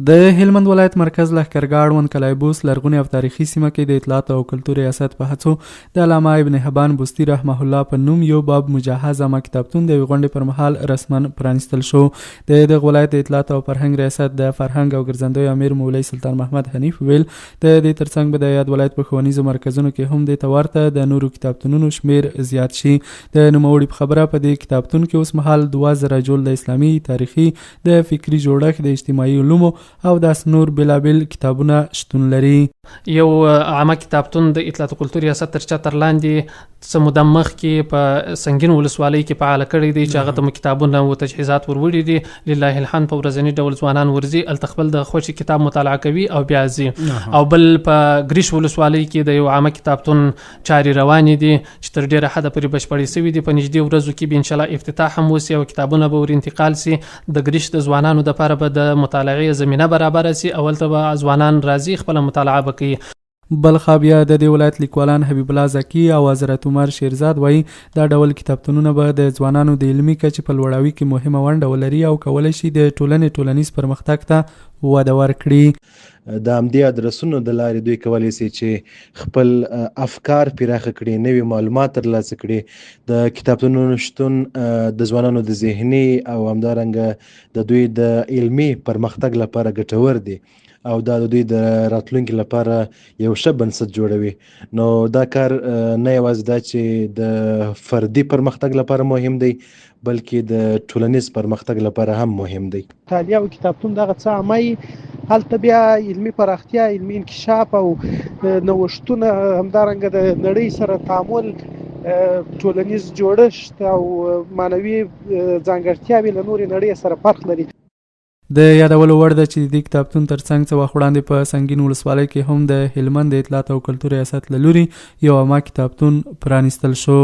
د هلمند ولایت مرکز لښکرګاه کلایبوس لرغونې او تاریخي سیمه کې د اطلاعات او کلتور ریاست په هڅو د علامه ابن حبان بستي رحمه الله په نوم یو باب مجهز عامه کتابتون د یوې غونډې پر مهال رسما پرانیستل شو. د دغه ولایت د اطلاعات او فرهنګ ریاست د فرهنګ او ګرځندوی امیر مولوي سلطان محمد حنیف ویل د دې ترڅنګ به د یاد ولایت په ښوونیزو مرکزونو کې هم د ورته د نورو کتابتونونو شمیر زیات شي. د نوموړي په خبره په دې کتابتون کې اوس مهال 2000 جوړ د اسلامي تاریخي د فکري جوړښت د اجتماعي علومو او داس نور بلابل کتابونه شتون لري. یو عامه کتابتون د اطلاعات او کلتور ریاست تر چتر لاندې څه موده مخکې په سنګین ولسوالۍ کې فعال کړی دی چې هغه ته کتابونه او تجهیزات وروړي دي. لله الحمد په ورځني ډول ځوانان ورځي الته خپل د خوښ کتاب مطالعه کوي او بیا ځي. او بل په ګریش ولسوالۍ کې د یو عامه کتابتون چارې روانې دي چې تر ډیره حده پورې بشپړې شوي دي. په نږدې ورځو کې به ان شاء الله افتتاح هم وشي او کتابونه به ور انتقال شي. د ګریش د ځوانانو لپاره به د مطالعې زمینه برابر شي. اول ته به ځوانان راځي خپل مطالعه وکړي. بلخا بیا د دې ولایت لیکوالان حبیب الله زکی او حضرت عمر شیرزاد وایي دا ډول کتابتونونه به د ځوانانو د علمي کچې په لوړاوي کې مهمه ونډه ولري او کولی شي د ټولنې ټولنیز پرمختګ ته وده ورکړي. د همدې ادرسونو د لارې دوی کولی شي چې خپل افکار پراخه کړي، نوي معلومات ترلاسه کړي. د کتابتونونو شتون د ځوانانو د ذهني او همدارنګه د دوی د علمي پرمختګ لپاره ګټور دی او دا د دوی د راتلونکي لپاره یو ښه بنسټ جوړوي. نو دا کار نه یوازې دا چې د فردي پرمختګ لپاره مهم دی بلکې د ټولنیز پرمختګ لپاره هم مهم دی. مطالعه او کتابتون دغه څه عامه هلته بیا علمي پراختیا، علمي انکشاف او نوښتونه، همدارنګه د نړۍ سره تعامل، ټولنیز جوړښت او معنوي ځانګړتیاوې له نورې نړۍ سره فرق لري. د یادولو وړ ده چې د دې کتابتون ترڅنګ څه وخت وړاندې په سنګین ولسوالۍ کې هم د هلمند د اطلاعات او کلتور ریاست له لوري یو عامه کتابتون پرانیستل شو.